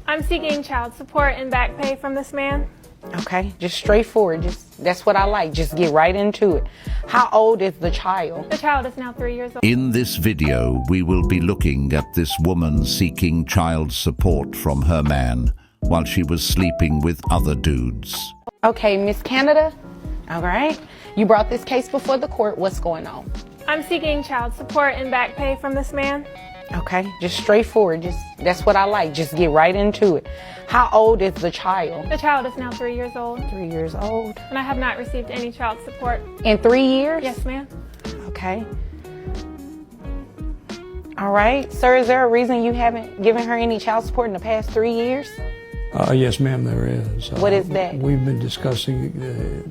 I'm seeking child support and back pay from this man. Okay, just straightforward. That's what I like. Just get right into it. How old is the child? The child is now 3 years old. In this video, we will be looking at this woman seeking child support from her man while she was sleeping with other dudes. Okay, Miss Canada. All right. You brought this case before the court. What's going on? I'm seeking child support and back pay from this man. Okay, just straightforward. That's what I like. Just get right into it. How old is the child? The child is now 3 years old. 3 years old. And I have not received any child support. In 3 years? Yes, ma'am. Okay. All right. Sir, is there a reason you haven't given her any child support in the past 3 years? Yes, ma'am, there is. What is that? We've been discussing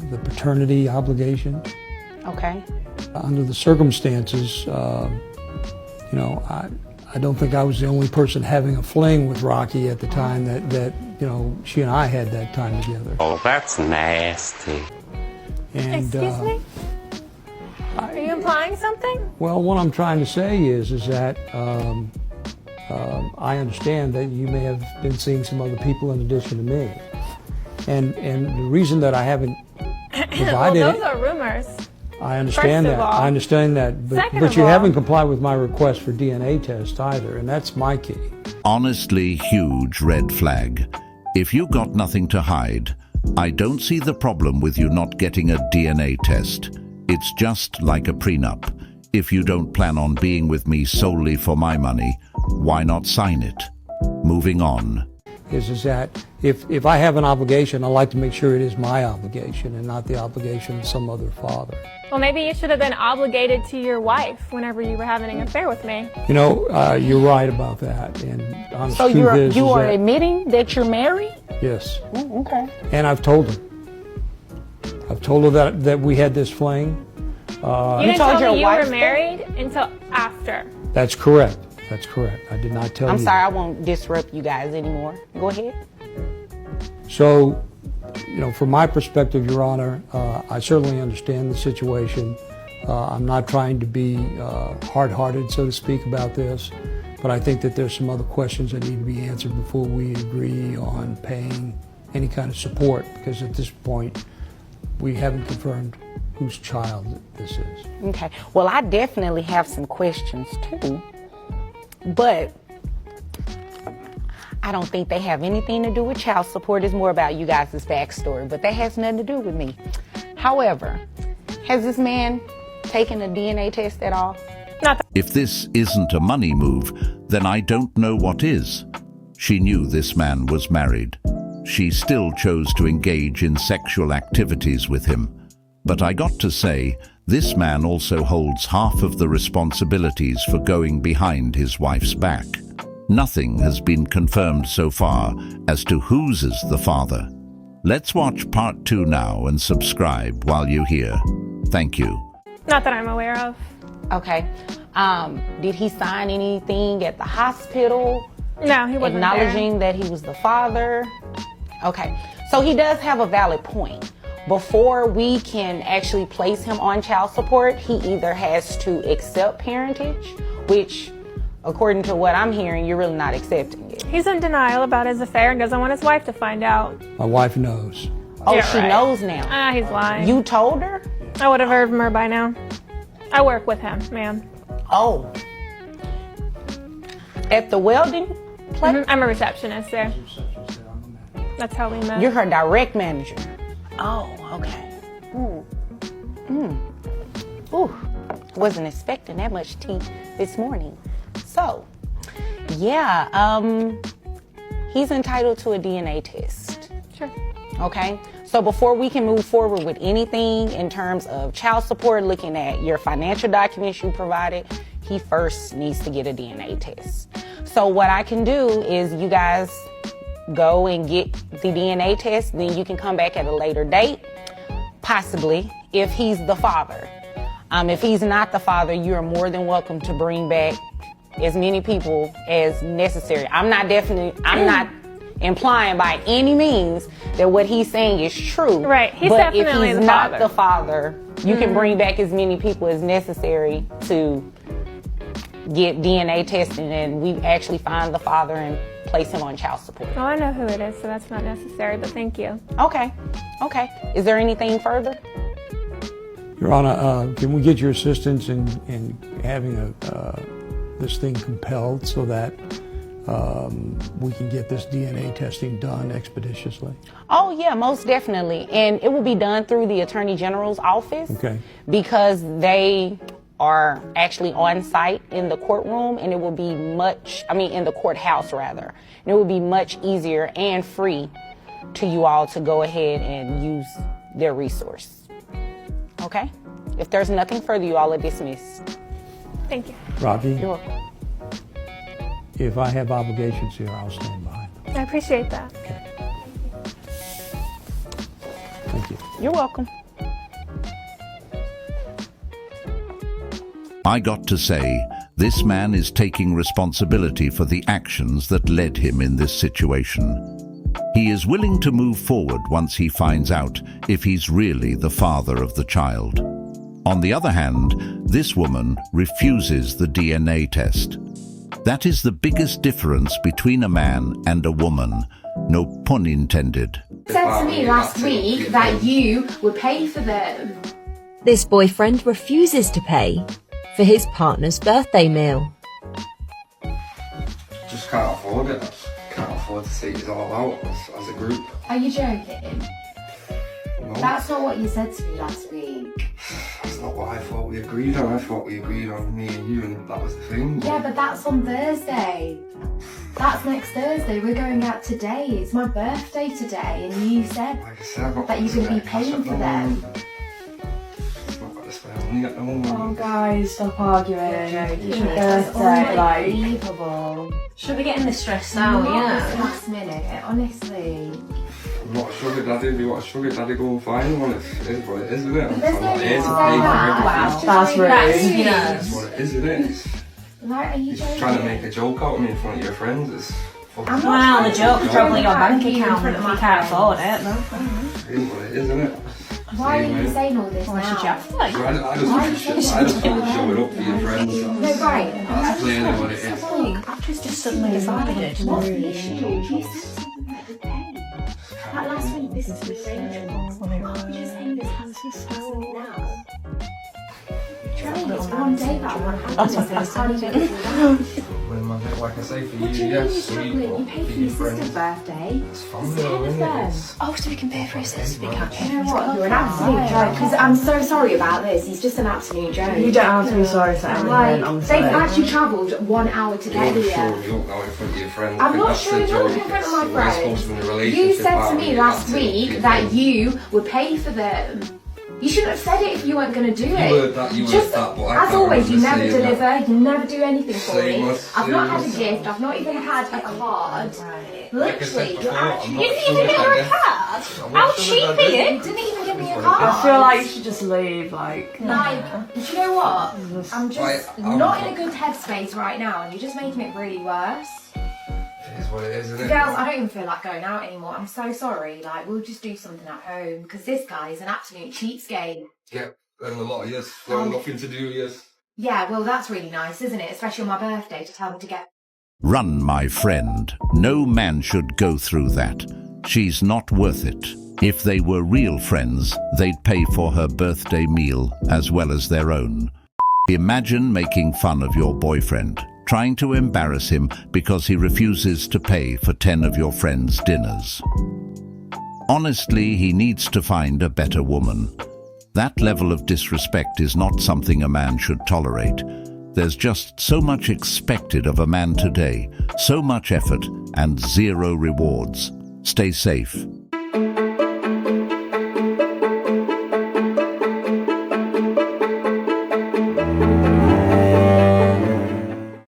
the paternity obligation. Okay. Under the circumstances, I don't think I was the only person having a fling with Rocky at the time that she and I had that time together. Oh, that's nasty. And, Excuse me? Are you implying something? Well, what I'm trying to say is that I understand that you may have been seeing some other people in addition to me. And the reason that I haven't provided Well, those are rumors. I understand that. I understand that. But you haven't complied with my request for DNA test either, and that's my key. Honestly, huge red flag. If you got nothing to hide, I don't see the problem with you not getting a DNA test. It's just like a prenup. If you don't plan on being with me solely for my money, why not sign it? Moving on. Is that if I have an obligation, I like to make sure it is my obligation and not the obligation of some other father. Well, maybe you should have been obligated to your wife whenever you were having an affair with me. You're right about that. And honest so truth you are admitting that you're married? Yes. Oh, okay. And I've told her. I've told her that we had this fling. You didn't tell me you were married until after. That's correct. That's correct. I did not tell you. I'm sorry, I won't disrupt you guys anymore. Go ahead. So, from my perspective, Your Honor, I certainly understand the situation. I'm not trying to be hard-hearted, so to speak, about this, but I think that there's some other questions that need to be answered before we agree on paying any kind of support, because at this point, we haven't confirmed whose child this is. Okay. Well, I definitely have some questions, too. But I don't think they have anything to do with child support. It's more about you guys' backstory, but that has nothing to do with me. However, has this man taken a DNA test at all? If this isn't a money move, then I don't know what is. She knew this man was married. She still chose to engage in sexual activities with him. But I got to say, this man also holds half of the responsibilities for going behind his wife's back. Nothing has been confirmed so far as to whose is the father. Let's watch part 2 now and subscribe while you're here. Thank you. Not that I'm aware of. Okay. Did he sign anything at the hospital? No, he wasn't acknowledging that he was the father? Okay. So he does have a valid point. Before we can actually place him on child support, he either has to accept parentage, which, according to what I'm hearing, you're really not accepting it. He's in denial about his affair and doesn't want his wife to find out. My wife knows. Oh, Yeah, she right. knows now. He's lying. You told her? I would have heard from her by now. I work with him, ma'am. Oh. At the welding place? I'm a receptionist there. That's how we met. You're her direct manager. Oh, okay. Ooh, wasn't expecting that much tea this morning. So, yeah, he's entitled to a DNA test. Sure. Okay, so before we can move forward with anything in terms of child support, looking at your financial documents you provided, he first needs to get a DNA test. So what I can do is you guys go and get the DNA test, then you can come back at a later date, possibly, if he's the father. If he's not the father, you're more than welcome to bring back as many people as necessary. I'm not implying by any means that what he's saying is true. Right, he's but definitely if he's not the father, you can bring back as many people as necessary to get DNA tested, and we actually find the father and place him on child support. Oh, I know who it is, so that's not necessary, but thank you. Okay. Is there anything further? Your Honor, can we get your assistance in having this thing compelled so that we can get this DNA testing done expeditiously? Oh yeah, most definitely. And it will be done through the Attorney General's office. Okay. Because they are actually on site in the courtroom, and it will be in the courthouse rather. And it will be much easier and free to you all to go ahead and use their resource. Okay? If there's nothing further, you all are dismissed. Thank you. Rocky, You're welcome. if I have obligations here, I'll stand behind them. I appreciate that. Thank you. You're welcome. I got to say, this man is taking responsibility for the actions that led him in this situation. He is willing to move forward once he finds out if he's really the father of the child. On the other hand, this woman refuses the DNA test. That is the biggest difference between a man and a woman. No pun intended. Said to me last week that you would pay for them. This boyfriend refuses to pay for his partner's birthday meal. Just can't afford it. Can't afford to see it all out as a group. Are you joking? No, That's not what you said to me last week. that's not what I thought we agreed on. I thought we agreed on me and you, and that was the thing. Yeah, but that's on Thursday. That's next Thursday. We're going out today. It's my birthday today, and you said Like I said, I've got that you're going to be cash paying at for the them. moment. I've got to spare money at the moment. Oh guys, stop arguing. It's your It's birthday, like. unbelievable. Should be getting this stressed Not out, this yeah. last minute, honestly. I'm not a sugar daddy. If you want a sugar daddy, go and find one. It is what it is, isn't it? There's I'm no not need here to to say pay for that. everything. That's rude. That's Yeah. It's what it is, isn't it? It's Like, are you joking? trying to make a joke out of me in front of your friends. It's fucking I'm not Well, the trying to joke's make probably a your joke out bank of you in account front if of you my can't afford friends. it. it is what it is, isn't it? Why are Same you way. saying all this Why should you now? have to, like? So I just want to show it up for your friends. No, right. That's clearly what it is. Actress just suddenly decided. What's the issue? You said something about the pay. Like last week, this is the arrangement. Can't you just say this has to happen now? Do you know what I mean? It's one day that one happens, and I can't even do that. When my like I say, for What do you, you mean yes, you're sweet, struggling? but You paid for for your your sister's friends, birthday. it's fun Just though, pay isn't them. it? It's, Oh, so we can pay for his sister, we can't pay You know for what? You're an absolute joke. Because I'm so sorry about this. He's just an absolute joke. You don't have to be sorry for anything, Like, honestly. they've actually travelled 1 hour to get you're here. showing you up now in front of your friends. I'm I think not that's the showing up joke. in front of It's my the worst friends. comes from the You relationship said part to of me it, last that's it, week your that friends. you would pay for them. You shouldn't have said it if you weren't going to do it. heard that, you heard Just, that, but I as can't always, you remember never saying that. deliver, you never do anything for Same me. as- I've not had a same as- gift, I've not even had a card. Like I said Literally, before, you're I'm actually... not You didn't sure even give that her a I- card? I'm How not sure cheap that I are you? did. You didn't even give me a That's card. what it I feel like you should just leave, like. Like, do you know what? I'm just I'm not in a good headspace right now, and you're just making it really worse. It is what it is, isn't it? Girls, I don't even feel like going out anymore. I'm so sorry. Like, we'll just do something at home because this guy is an absolute cheapskate. Yeah, and a lot of years. Well, nothing to do, yes. Yeah, well, that's really nice, isn't it? Especially on my birthday to tell me to get. Run, my friend. No man should go through that. She's not worth it. If they were real friends, they'd pay for her birthday meal as well as their own. Imagine making fun of your boyfriend, trying to embarrass him because he refuses to pay for 10 of your friends' dinners. Honestly, he needs to find a better woman. That level of disrespect is not something a man should tolerate. There's just so much expected of a man today, so much effort and zero rewards. Stay safe.